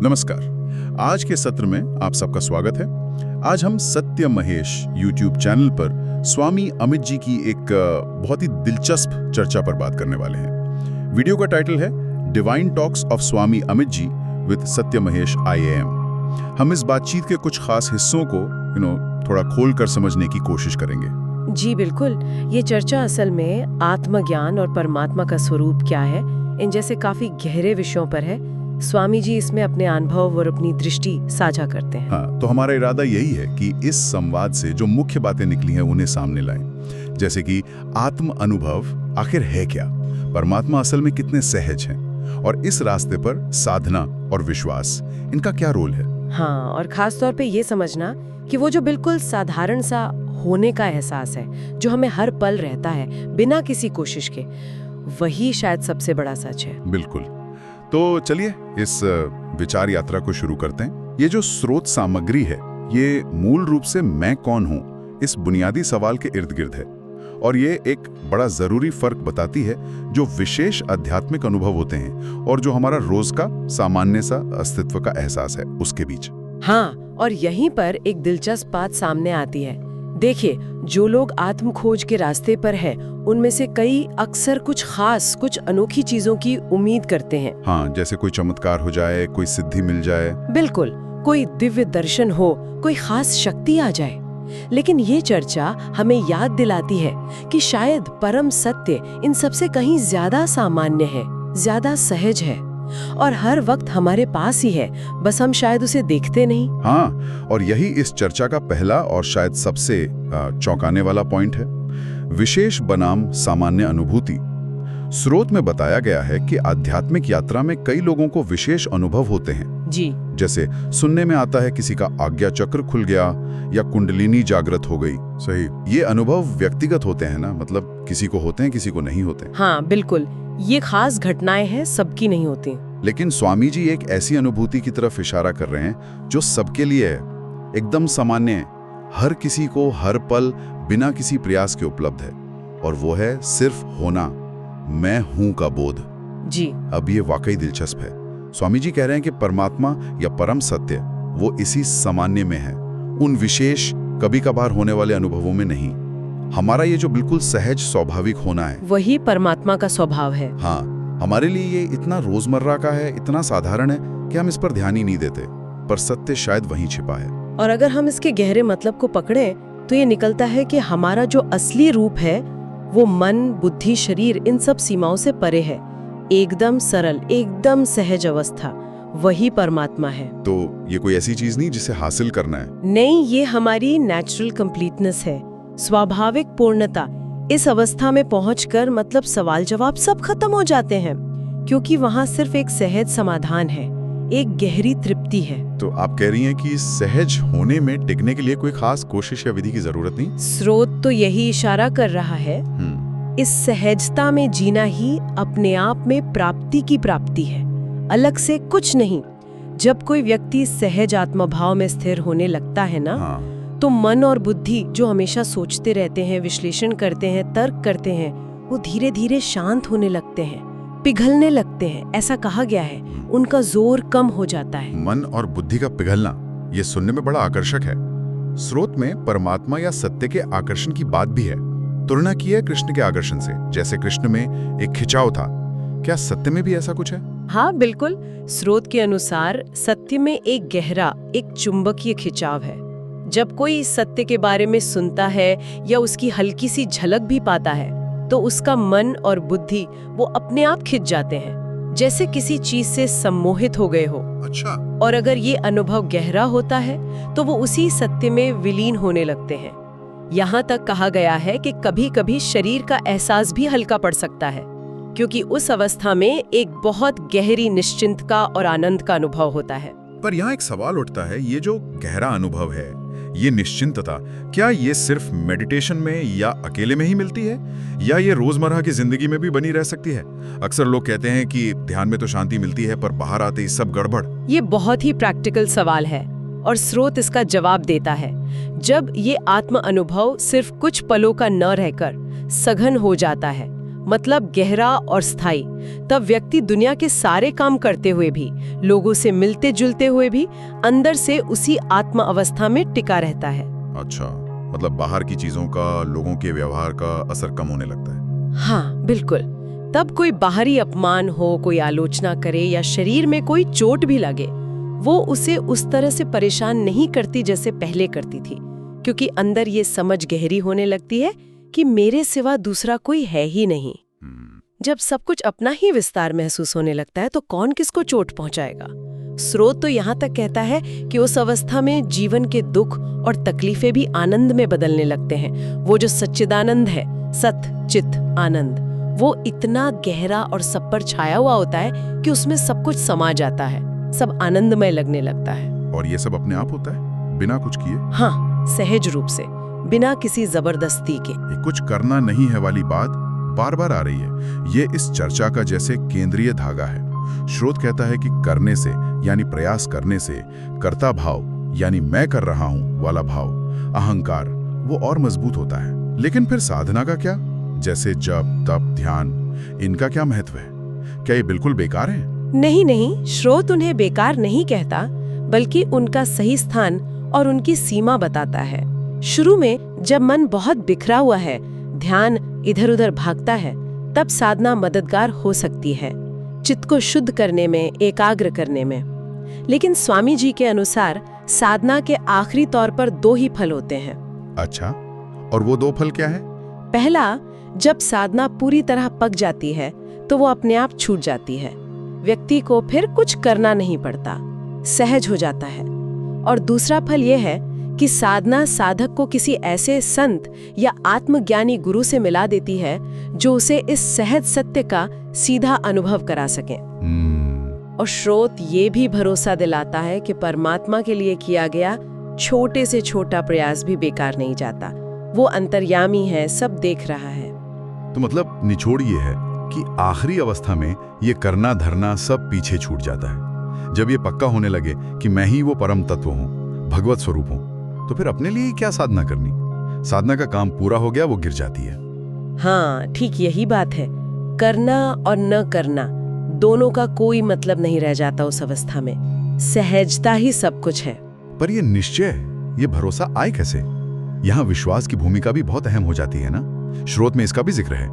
नमस्कार। आज के सत्र में आप सबका स्वागत है। आज हम सत्य महेश यूट्यूब चैनल पर स्वामी अमित जी की एक बहुत ही दिलचस्प चर्चा पर बात करने वाले हैं। वीडियो का टाइटल है divine talks of Swami Amit ji with Satya Mahesh IAM। हम इस बातचीत के कुछ खास हिस्सों को थोड़ा खोल कर समझने की कोशिश करेंगे। जी बिल्कुल। ये चर्चा असल में आत्मज्ञान और परमात्मा का स्वरूप क्या है, इन जैसे काफी गहरे विषयों पर है। स्वामी जी इसमें अपने अनुभव और अपनी दृष्टि साझा करते हैं। हाँ, तो हमारा इरादा यही है कि इस संवाद से जो मुख्य बातें निकली हैं उन्हें सामने लाएं। जैसे कि आत्म अनुभव आखिर है क्या, परमात्मा असल में कितने सहज हैं, और इस रास्ते पर साधना और विश्वास, इनका क्या रोल है। हाँ, और खास तौर पे ये समझना कि वो जो बिल्कुल साधारण सा होने का एहसास है, जो हमें हर पल रहता है बिना किसी कोशिश के, वही शायद सबसे बड़ा सच है। बिल्कुल। तो चलिए इस विचार यात्रा को शुरू करते हैं। ये जो स्रोत सामग्री है, ये मूल रूप से मैं कौन हूं, इस बुनियादी सवाल के इर्द गिर्द है, और ये एक बड़ा जरूरी फर्क बताती है जो विशेष आध्यात्मिक अनुभव होते हैं और जो हमारा रोज का सामान्य सा अस्तित्व का एहसास है, उसके बीच। हाँ, और यहीं पर एक दिलचस्प बात सामने आती है। देखिए, जो लोग आत्म खोज के रास्ते पर हैं, उनमें से कई अक्सर कुछ खास, कुछ अनोखी चीजों की उम्मीद करते हैं। हाँ, जैसे कोई चमत्कार हो जाए, कोई सिद्धि मिल जाए। बिल्कुल, कोई दिव्य दर्शन हो, कोई खास शक्ति आ जाए। लेकिन ये चर्चा हमें याद दिलाती है कि शायद परम सत्य इन सबसे कहीं ज्यादा सामान्य है, ज्यादा सहज है, और हर वक्त हमारे पास ही है, बस हम शायद उसे देखते नहीं। हाँ, और यही इस चर्चा का पहला और शायद सबसे चौंकाने वाला पॉइंट है, विशेष बनाम सामान्य अनुभूति। स्रोत में बताया गया है कि आध्यात्मिक यात्रा में कई लोगों को विशेष अनुभव होते हैं। जी। जैसे सुनने में आता है किसी का आज्ञा चक्र खुल गया या कुंडलिनी जागृत हो गई। सही। ये अनुभव व्यक्तिगत होते हैं ना, मतलब किसी को होते हैं, किसी को नहीं होते। हाँ बिल्कुल, ये खास घटनाएं हैं, सबकी नहीं होती। लेकिन स्वामी जी एक ऐसी अनुभूति की तरफ इशारा कर रहे हैं जो सबके लिए है, एकदम सामान्य है, हर किसी को हर पल बिना किसी प्रयास के उपलब्ध है, और वो है सिर्फ होना, मैं हूं का बोध। जी। अब ये वाकई दिलचस्प है। स्वामी जी कह रहे हैं कि परमात्मा या परम सत्य वो इसी सामान्य में है, उन विशेष कभी कभार होने वाले अनुभवों में नहीं। हमारा ये जो बिल्कुल सहज स्वाभाविक होना है, वही परमात्मा का स्वभाव है। हाँ, हमारे लिए ये इतना रोजमर्रा का है, इतना साधारण है कि हम इस पर ध्यान ही नहीं देते, पर सत्य शायद वहीं छिपा है। और अगर हम इसके गहरे मतलब को पकड़ें तो ये निकलता है कि हमारा जो असली रूप है वो मन, बुद्धि, शरीर, इन सब सीमाओं से परे है, एकदम सरल, एकदम सहज अवस्था, वही परमात्मा है। तो ये कोई ऐसी चीज नहीं जिसे हासिल करना है। नहीं, ये हमारी नेचुरल कंप्लीटनेस है, स्वाभाविक पूर्णता। इस अवस्था में पहुंचकर मतलब सवाल जवाब सब खत्म हो जाते हैं, क्योंकि वहाँ सिर्फ एक सहज समाधान है, एक गहरी तृप्ति है। तो आप कह रही हैं कि सहज होने में टिकने के लिए कोई खास कोशिश या विधि की जरूरत नहीं। स्रोत तो यही इशारा कर रहा है। इस सहजता में जीना ही अपने आप में प्राप्ति की प्राप्ति है, अलग से कुछ नहीं। जब कोई व्यक्ति सहज आत्मभाव में स्थिर होने लगता है ना, तो मन और बुद्धि जो हमेशा सोचते रहते हैं, विश्लेषण करते हैं, तर्क करते हैं, वो धीरे धीरे शांत होने लगते हैं, पिघलने लगते हैं। ऐसा कहा गया है, उनका जोर कम हो जाता है। मन और बुद्धि का पिघलना, ये सुनने में बड़ा आकर्षक है। स्रोत में परमात्मा या सत्य के आकर्षण की बात भी है, तुलना की है कृष्ण के आकर्षण से। जैसे कृष्ण में एक खिंचाव था, क्या सत्य में भी ऐसा कुछ है? हाँ बिल्कुल। स्रोत के अनुसार सत्य में एक गहरा, एक चुंबकीय खिंचाव है। जब कोई सत्य के बारे में सुनता है या उसकी हल्की सी झलक भी पाता है, तो उसका मन और बुद्धि वो अपने आप खिंच जाते हैं, जैसे किसी चीज से सम्मोहित हो गए हो। अच्छा। और अगर ये अनुभव गहरा होता है तो वो उसी सत्य में विलीन होने लगते हैं। यहाँ तक कहा गया है कि कभी-कभी शरीर का एहसास भी हल्का पड़ सकता है, क्योंकि उस अवस्था में एक बहुत गहरी निश्चिंतता और आनंद का अनुभव होता है। पर यहाँ एक सवाल उठता है, ये जो गहरा अनुभव है, ये निश्चिंतता, क्या ये सिर्फ मेडिटेशन में या अकेले में ही मिलती है, या ये रोजमर्रा की जिंदगी में भी बनी रह सकती है? अक्सर लोग कहते हैं कि ध्यान में तो शांति मिलती है, पर बाहर आते ही सब गड़बड़। ये बहुत ही प्रैक्टिकल सवाल है, और स्रोत इसका जवाब देता है। जब ये आत्म अनुभव सिर्फ कुछ पलों का न रहकर सघन हो जाता है, मतलब गहरा और स्थायी, तब व्यक्ति दुनिया के सारे काम करते हुए भी, लोगों से मिलते जुलते हुए भी अंदर से उसी आत्म अवस्था में टिका रहता है। अच्छा, मतलब बाहर की चीजों का, लोगों के व्यवहार का असर कम होने लगता है। हाँ बिल्कुल। तब कोई बाहरी अपमान हो, कोई आलोचना करे या शरीर में कोई चोट भी लगे, वो उसे उस तरह से परेशान नहीं करती जैसे पहले करती थी, क्योंकि अंदर ये समझ गहरी होने लगती है कि मेरे सिवा दूसरा कोई है ही नहीं। जब सब कुछ अपना ही विस्तार महसूस होने लगता है तो कौन किसको चोट पहुंचाएगा। स्रोत तो यहाँ तक कहता है कि उस अवस्था में जीवन के दुख और तकलीफें भी आनंद में बदलने लगते हैं। वो जो सच्चिदानंद है, सत चित आनंद, वो इतना गहरा और सब पर छाया हुआ होता है कि उसमें सब कुछ समा जाता है, सब आनंदमय लगने लगता है। और ये सब अपने आप होता है, बिना कुछ किए? हाँ, सहज रूप से, बिना किसी जबरदस्ती के। ये कुछ करना नहीं है वाली बात बार बार आ रही है। ये इस चर्चा का जैसे केंद्रीय धागा है। स्रोत कहता है कि करने से यानी प्रयास करने से कर्ता भाव यानी मैं कर रहा हूं वाला भाव, अहंकार, वो और मजबूत होता है। लेकिन फिर साधना का क्या? जैसे जप, तप, ध्यान, इनका क्या महत्व है? क्या ये बिल्कुल बेकार है? नहीं नहीं, स्रोत उन्हें बेकार नहीं कहता, बल्कि उनका सही स्थान और उनकी सीमा बताता है। शुरू में जब मन बहुत बिखरा हुआ है, ध्यान इधर उधर भागता है, तब साधना मददगार हो सकती है, चित्त को शुद्ध करने में, एकाग्र करने में। लेकिन स्वामी जी के अनुसार साधना के आखिरी तौर पर 2 ही फल होते हैं। अच्छा, और वो 2 फल क्या है? पहला, जब साधना पूरी तरह पक जाती है तो वो अपने आप छूट जाती है, व्यक्ति को फिर कुछ करना नहीं पड़ता, सहज हो जाता है। और दूसरा फल ये है कि साधना साधक को किसी ऐसे संत या आत्मज्ञानी गुरु से मिला देती है जो उसे इस सहज सत्य का सीधा अनुभव करा सके। और स्रोत ये भी भरोसा दिलाता है कि परमात्मा के लिए किया गया छोटे से छोटा प्रयास भी बेकार नहीं जाता। वो अंतर्यामी है, सब देख रहा है। तो मतलब निचोड़ ये है कि आखिरी अवस्था में ये करना धरना सब पीछे छूट जाता है। जब ये पक्का होने लगे कि मैं ही वो परम तत्व हूँ, भगवत स्वरूप हूँ, तो फिर अपने लिए क्या साधना करनी? साधना का काम पूरा हो गया, वो गिर जाती है। हाँ, ठीक यही बात है। करना और न करना दोनों का कोई मतलब नहीं रह जाता उस अवस्था में। सहजता ही सब कुछ है। पर ये निश्चय, ये भरोसा आए कैसे? यहाँ विश्वास की भूमिका भी बहुत अहम हो जाती है ना? स्रोत में इसका भी जिक्र है।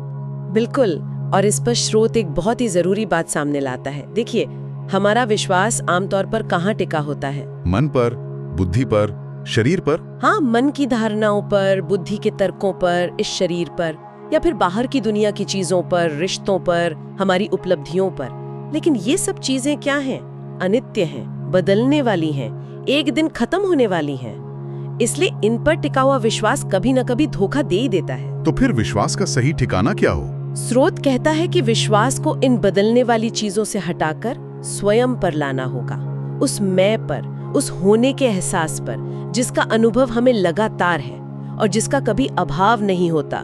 बिल्कुल, और इस पर स्रोत एक बहुत ही जरूरी बात सामने लाता है। देखिए, हमारा विश्वास आमतौर पर कहाँ टिका होता है? मन पर, बुद्धि पर, शरीर पर। हाँ, मन की धारणाओं पर, बुद्धि के तर्कों पर, इस शरीर पर, या फिर बाहर की दुनिया की चीजों पर, रिश्तों पर, हमारी उपलब्धियों पर। लेकिन ये सब चीजें क्या हैं? अनित्य हैं, बदलने वाली हैं, एक दिन खत्म होने वाली हैं। इसलिए इन पर टिका हुआ विश्वास कभी न कभी धोखा दे ही देता है। तो फिर विश्वास का सही ठिकाना क्या हो? स्रोत कहता है कि विश्वास को इन बदलने वाली चीजों से हटाकर स्वयं पर लाना होगा, उस मैं पर, उस होने के एहसास पर जिसका अनुभव हमें लगातार है और जिसका कभी अभाव नहीं होता।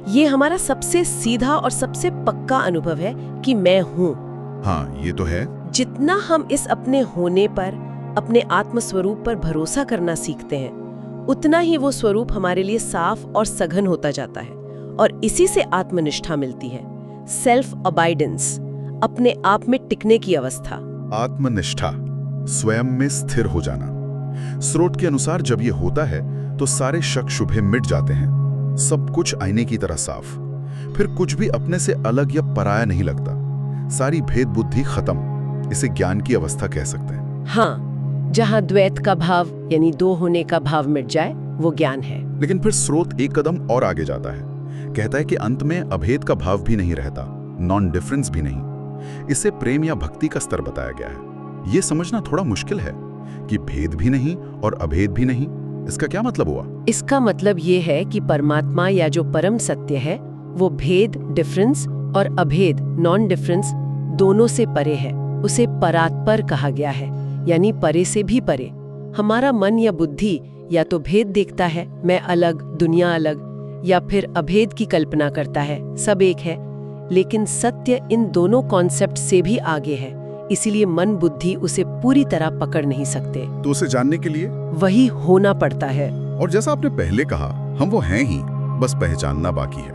ये हमारा सबसे सीधा और सबसे पक्का अनुभव है कि मैं हूँ। हाँ, ये तो है। जितना हम इस अपने होने पर, अपने आत्म स्वरूप पर भरोसा करना सीखते हैं, उतना ही वो स्वरूप हमारे लिए साफ और सघन होता जाता है। और इसी से आत्मनिष्ठा मिलती है, सेल्फ अबाइडेंस, अपने आप में टिकने की अवस्था। आत्मनिष्ठा, स्वयं में स्थिर हो जाना। स्रोत के अनुसार जब ये होता है तो सारे शक शुभे मिट जाते हैं, सब कुछ आईने की तरह साफ। फिर कुछ भी अपने से अलग या पराया नहीं लगता, सारी भेद बुद्धि खत्म। इसे ज्ञान की अवस्था कह सकते हैं। हाँ, जहाँ द्वैत का भाव यानी 2 होने का भाव मिट जाए, वो ज्ञान है। लेकिन फिर स्रोत एक कदम और आगे जाता है, कहता है कि अंत में अभेद का भाव भी नहीं रहता, नॉन डिफरेंस भी नहीं। इसे प्रेम या भक्ति का स्तर बताया गया है। ये समझना थोड़ा मुश्किल है कि भेद भी नहीं और अभेद भी नहीं, इसका क्या मतलब हुआ? इसका मतलब ये है कि परमात्मा या जो परम सत्य है, वो भेद डिफरेंस और अभेद नॉन डिफरेंस दोनों से परे है। उसे परात्पर कहा गया है, यानी परे से भी परे। हमारा मन या बुद्धि या तो भेद देखता है, मैं अलग, दुनिया अलग, या फिर अभेद की कल्पना करता है, सब एक है। लेकिन सत्य इन दोनों कॉन्सेप्ट से भी आगे है, इसीलिए मन बुद्धि उसे पूरी तरह पकड़ नहीं सकते। तो उसे जानने के लिए वही होना पड़ता है। और जैसा आपने पहले कहा, हम वो हैं ही, बस पहचानना बाकी है।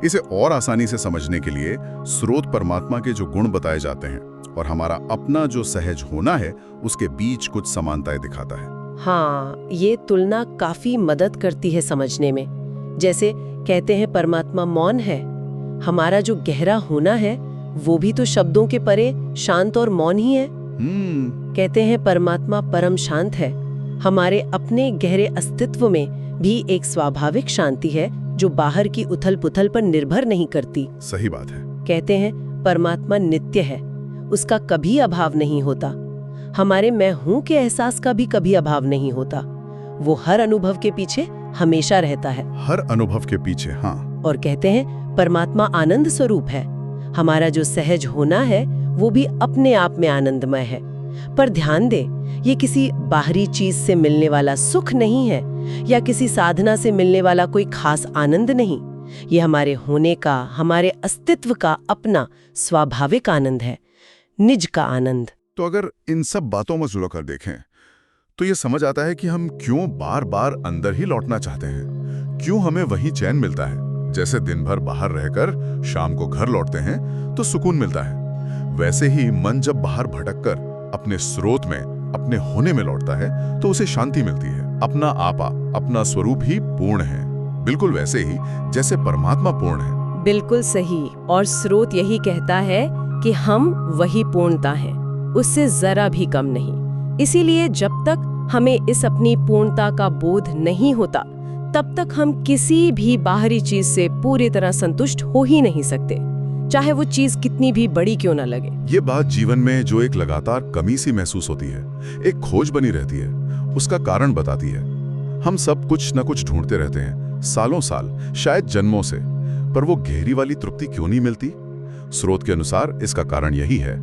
इसे और आसानी से समझने के लिए स्रोत परमात्मा के जो गुण बताए जाते हैं और हमारा अपना जो सहज होना है उसके बीच कुछ समानताएं दिखाता है। हाँ, ये तुलना काफी मदद करती है समझने में। जैसे कहते हैं परमात्मा मौन है, हमारा जो गहरा होना है वो भी तो शब्दों के परे शांत और मौन ही है। कहते हैं परमात्मा परम शांत है, हमारे अपने गहरे अस्तित्व में भी एक स्वाभाविक शांति है जो बाहर की उथल पुथल पर निर्भर नहीं करती। सही बात है। कहते हैं परमात्मा नित्य है, उसका कभी अभाव नहीं होता। हमारे मैं हूं के एहसास का भी कभी अभाव नहीं होता। वो हर अनुभव के पीछे हमेशा रहता है। हर अनुभव के पीछे, हाँ। और कहते हैं परमात्मा आनंद स्वरूप है, हमारा जो सहज होना है वो भी अपने आप में आनंदमय है। पर ध्यान दे, ये किसी बाहरी चीज से मिलने वाला सुख नहीं है या किसी साधना से मिलने वाला कोई खास आनंद नहीं। ये हमारे होने का, हमारे अस्तित्व का अपना स्वाभाविक आनंद है, निज का आनंद। तो अगर इन सब बातों में जुड़ कर देखें तो ये समझ आता है कि हम क्यों बार बार अंदर ही लौटना चाहते हैं, क्यों हमें वही चैन मिलता है। जैसे दिन भर बाहर रहकर शाम को घर लौटते हैं तो सुकून मिलता है, वैसे ही मन जब बाहर भटककर अपने स्रोत में, अपने होने में लौटता है तो उसे शांति मिलती है। अपना आपा, अपना स्वरूप ही पूर्ण है, बिल्कुल वैसे ही जैसे परमात्मा पूर्ण है। बिल्कुल सही। और स्रोत यही कहता है कि हम वही पूर्णता हैं, उससे जरा भी कम नहीं। इसीलिए जब तक हमें इस अपनी पूर्णता का बोध नहीं होता तब तक हम किसी भी बाहरी चीज से पूरी तरह संतुष्ट हो ही नहीं सकते, चाहे वो चीज कितनी भी बड़ी क्यों ना लगे। ये बात जीवन में जो एक लगातार कमी सी महसूस होती है, एक खोज बनी रहती है, उसका कारण बताती है। हम सब कुछ न कुछ ढूंढते रहते हैं, सालों साल, शायद जन्मों से, पर वो गहरी वाली तृप्ति क्यों नहीं मिलती? स्रोत के अनुसार इसका कारण यही है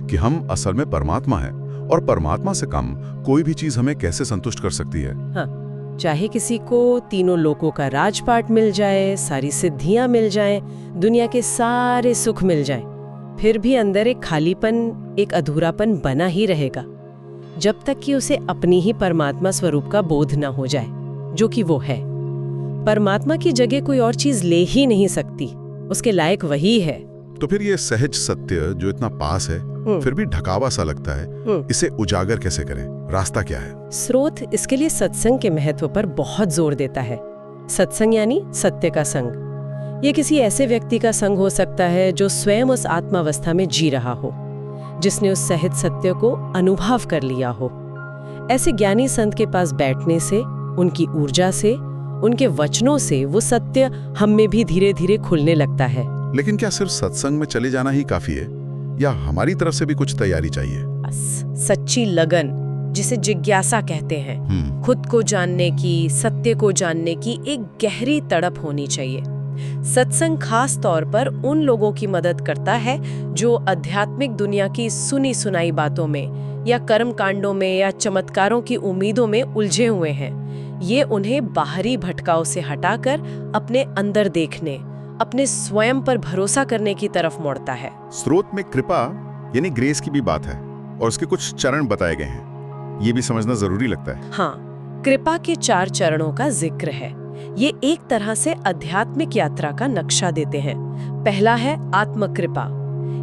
कि हम असल में परमात्मा हैं और परमात्मा से कम कोई भी चीज हमें कैसे संतुष्ट कर सकती है। हाँ, चाहे किसी को तीनों लोकों का राजपाट मिल जाए, सारी सिद्धियां मिल जाएं, दुनिया के सारे सुख मिल जाएं, फिर भी अंदर एक खालीपन, एक अधूरापन बना ही रहेगा जब तक कि उसे अपनी ही परमात्मा स्वरूप का बोध न हो जाए, जो कि वो है। परमात्मा की जगह कोई और चीज ले ही नहीं सकती, उसके लायक वही है। तो फिर ये सहज सत्य जो इतना पास है फिर भी ढकावा सा लगता है, इसे उजागर कैसे करें? रास्ता क्या है? स्रोत इसके लिए सत्संग के महत्व पर बहुत जोर देता है। सत्संग यानी सत्य का संग। ये किसी ऐसे व्यक्ति का संग हो सकता है जो स्वयं उस आत्मावस्था में जी रहा हो, जिसने उस सहज सत्य को अनुभव कर लिया हो। ऐसे ज्ञानी संत के पास बैठने से, उनकी ऊर्जा से, उनके वचनों से वो सत्य हम में भी धीरे धीरे खुलने लगता है। लेकिन क्या सिर्फ सत्संग में चले जाना ही काफी है या हमारी तरफ से भी कुछ तैयारी चाहिए? सच्ची लगन, जिसे जिज्ञासा कहते हैं, खुद को जानने की, सत्य को जानने की एक गहरी तड़प होनी चाहिए। सत्संग खास तौर पर उन लोगों की मदद करता है जो आध्यात्मिक दुनिया की सुनी सुनाई बातों में या कर्म कांडों में या चमत्कारों की उम्मीदों में उलझे हुए हैं। ये उन्हें बाहरी भटकाव से हटाकर अपने अंदर देखने, अपने स्वयं पर भरोसा करने की तरफ मोड़ता है। स्रोत में कृपा यानी ग्रेस की भी बात है और उसके कुछ चरण बताए गए हैं, ये भी समझना जरूरी लगता है। हाँ, कृपा के 4 चरणों का जिक्र है। ये एक तरह से आध्यात्मिक यात्रा का नक्शा देते हैं। पहला है आत्म कृपा।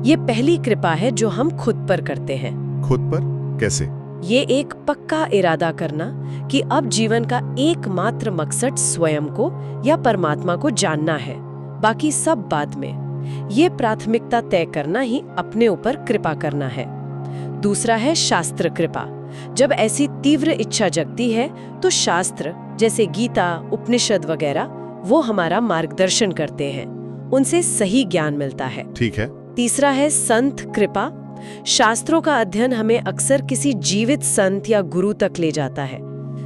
ये पहली कृपा है जो हम खुद पर करते हैं। खुद पर कैसे? ये एक पक्का इरादा करना कि अब जीवन का एकमात्र मकसद स्वयं को या परमात्मा को जानना है, बाकी सब बाद में। ये प्राथमिकता तय करना ही अपने ऊपर कृपा करना है। दूसरा है शास्त्र कृपा। जब ऐसी तीव्र इच्छा जगती है तो शास्त्र जैसे गीता, उपनिषद वगैरह वो हमारा मार्गदर्शन करते हैं, उनसे सही ज्ञान मिलता है। ठीक है। तीसरा है संत कृपा। शास्त्रों का अध्ययन हमें अक्सर किसी जीवित संत या गुरु तक ले जाता है।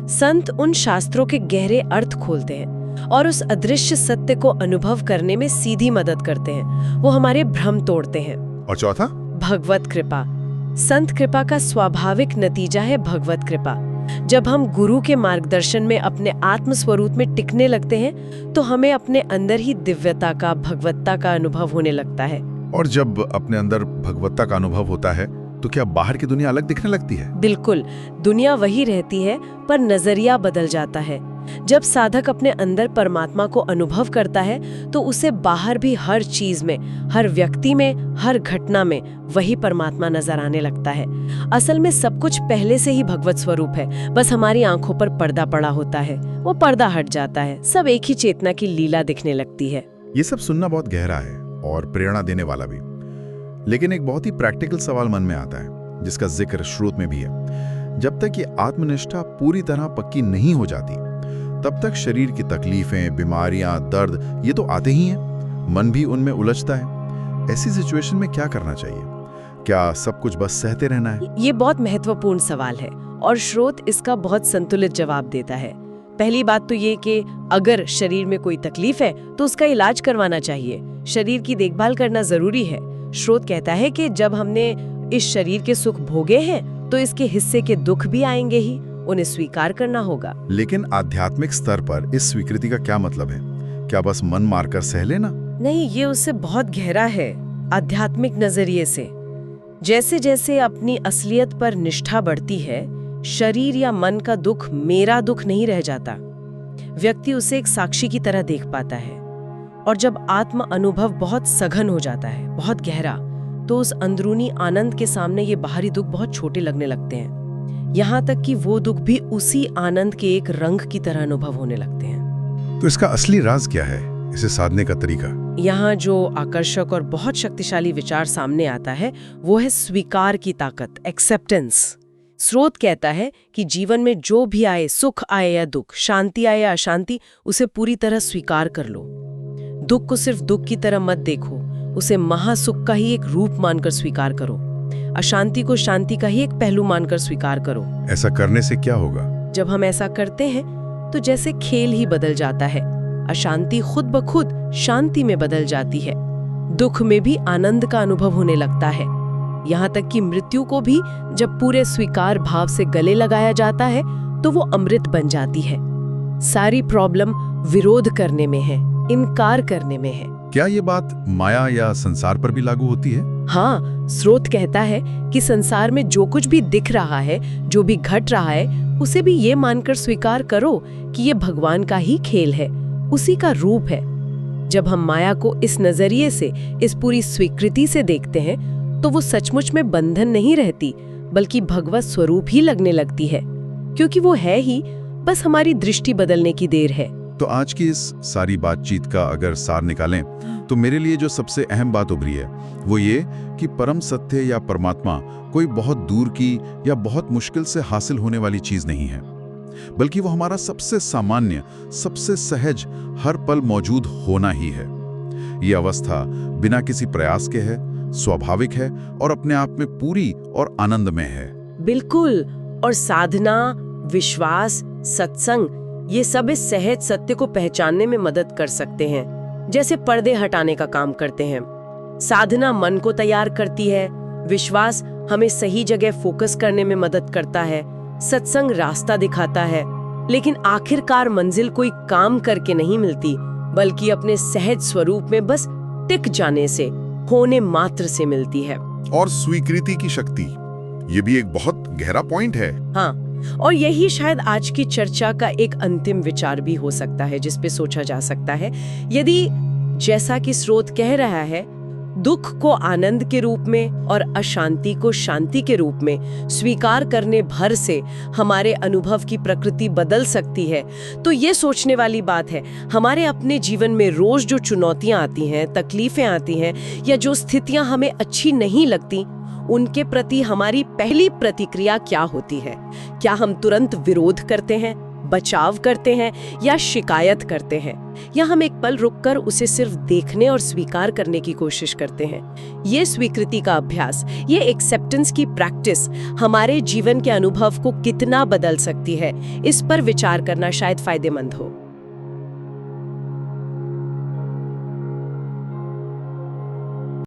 संत उन शास्त्रों के गहरे अर्थ खोलते हैं और उस अदृश्य सत्य को अनुभव करने में सीधी मदद करते हैं। वो हमारे भ्रम तोड़ते हैं। और चौथा? भगवत कृपा। संत कृपा का स्वाभाविक नतीजा है भगवत कृपा। जब हम गुरु के मार्गदर्शन में अपने आत्म स्वरूप में टिकने लगते हैं तो हमें अपने अंदर ही दिव्यता का, भगवत्ता का अनुभव होने लगता है। और जब अपने अंदर भगवत्ता का अनुभव होता है तो क्या बाहर की दुनिया अलग दिखने लगती है? बिल्कुल, दुनिया वही रहती है पर नजरिया बदल जाता है। जब साधक अपने अंदर परमात्मा को अनुभव करता है तो उसे बाहर भी हर चीज में, हर व्यक्ति में, हर घटना में वही परमात्मा नजर आने लगता है। असल में सब कुछ पहले से ही भगवत स्वरूप है, बस हमारी आंखों पर पर्दा पड़ा होता है, वो पर्दा हट जाता है, सब एक ही चेतना की लीला दिखने लगती है। ये सब सुनना बहुत गहरा है और प्रेरणा देने वाला भी, लेकिन एक बहुत ही प्रैक्टिकल सवाल मन में आता है जिसका जिक्र श्रोत में भी है। जब तक ये आत्मनिष्ठा पूरी तरह पक्की नहीं हो जाती तब तक शरीर की तकलीफें, बीमारियां, दर्द ये तो आते ही हैं, मन भी उनमें उलझता है। ऐसी सिचुएशन में क्या करना चाहिए? क्या सब कुछ बस सहते रहना है? ये बहुत महत्वपूर्ण सवाल है और श्रोत इसका बहुत संतुलित जवाब देता है। पहली बात तो ये कि अगर शरीर में कोई तकलीफ है तो उसका इलाज करवाना चाहिए, शरीर की देखभाल करना जरूरी है। श्रोत कहता है कि जब हमने इस शरीर के सुख भोगे हैं तो इसके हिस्से के दुख भी आएंगे ही, उन्हें स्वीकार करना होगा। लेकिन आध्यात्मिक स्तर पर इस स्वीकृति का क्या मतलब है? क्या बस मन मारकर सह लेना? नहीं, ये उससे बहुत गहरा है। आध्यात्मिक नजरिए से जैसे जैसे अपनी असलियत पर निष्ठा बढ़ती है, शरीर या मन का दुख मेरा दुख नहीं रह जाता। व्यक्ति उसे एक साक्षी की तरह देख पाता है और जब आत्म अनुभव बहुत सघन हो जाता है, बहुत गहरा, तो उस अंदरूनी आनंद के सामने ये बाहरी दुख बहुत छोटे लगने लगते हैं। यहाँ तक कि वो दुख भी उसी आनंद के एक रंग की तरह अनुभव होने लगते हैं। तो इसका असली राज क्या है, इसे साधने का तरीका? यहाँ जो आकर्षक और बहुत शक्तिशाली विचार सामने आता है वो है स्वीकार की ताकत, एक्सेप्टेंस। स्रोत कहता है कि जीवन में जो भी आए, सुख आए या दुख, शांति आए या अशांति, उसे पूरी तरह स्वीकार कर लो। दुख को सिर्फ दुख की तरह मत देखो, उसे महासुख का ही एक रूप मानकर स्वीकार करो। अशांति को शांति का ही एक पहलू मानकर स्वीकार करो। ऐसा करने से क्या होगा? जब हम ऐसा करते हैं तो जैसे खेल ही बदल जाता है, अशांति खुद ब खुद शांति में बदल जाती है, दुख में भी आनंद का अनुभव होने लगता है। यहाँ तक कि मृत्यु को भी जब पूरे स्वीकार भाव से गले लगाया जाता है तो वो अमृत बन जाती है। सारी प्रॉब्लम विरोध करने में है, इनकार करने में है। क्या ये बात माया या संसार पर भी लागू होती है? हाँ, स्रोत कहता है कि संसार में जो कुछ भी दिख रहा है, जो भी घट रहा है, उसे भी ये मानकर स्वीकार करो कि ये भगवान का ही खेल है, उसी का रूप है। जब हम माया को इस नजरिए से, इस पूरी स्वीकृति से देखते हैं तो वो सचमुच में बंधन नहीं रहती, बल्कि भगवत स्वरूप ही लगने लगती है, क्योंकि वो है ही, बस हमारी दृष्टि बदलने की देर है। तो आज की इस सारी बातचीत का अगर सार निकालें तो मेरे लिए जो सबसे अहम बात उभरी है वो ये कि परम सत्य या परमात्मा कोई बहुत दूर की या बहुत मुश्किल से हासिल होने वाली चीज नहीं है, बल्कि वो हमारा सबसे सामान्य, सबसे सहज, हर पल मौजूद होना ही है। ये अवस्था बिना किसी प्रयास के है, स्वाभाविक है और अपने आप में पूरी और आनंदमय है। बिल्कुल। और साधना, विश्वास, सत्संग, ये सब इस सहज सत्य को पहचानने में मदद कर सकते हैं, जैसे पर्दे हटाने का काम करते हैं। साधना मन को तैयार करती है, विश्वास हमें सही जगह फोकस करने में मदद करता है, सत्संग रास्ता दिखाता है। लेकिन आखिरकार मंजिल कोई काम करके नहीं मिलती, बल्कि अपने सहज स्वरूप में बस टिक जाने से, होने मात्र से मिलती है। और स्वीकृति की शक्ति, ये भी एक बहुत गहरा पॉइंट है। हाँ, और यही शायद आज की चर्चा का एक अंतिम विचार भी हो सकता है, जिस पे सोचा जा सकता है। यदि जैसा कि स्रोत कह रहा है, दुख को आनंद के रूप में और अशांति को शांति के रूप में स्वीकार करने भर से हमारे अनुभव की प्रकृति बदल सकती है, तो ये सोचने वाली बात है, हमारे अपने जीवन में रोज जो चुनौतियां आती हैं, तकलीफें आती हैं, या जो स्थितियां हमें अच्छी नहीं लगती, उनके प्रति हमारी पहली प्रतिक्रिया क्या होती है? क्या हम तुरंत विरोध करते हैं, बचाव करते हैं या शिकायत करते हैं, या हम एक पल रुककर उसे सिर्फ देखने और स्वीकार करने की कोशिश करते हैं? ये स्वीकृति का अभ्यास, ये एक्सेप्टेंस की प्रैक्टिस हमारे जीवन के अनुभव को कितना बदल सकती है, इस पर विचार करना शायद फायदेमंद हो।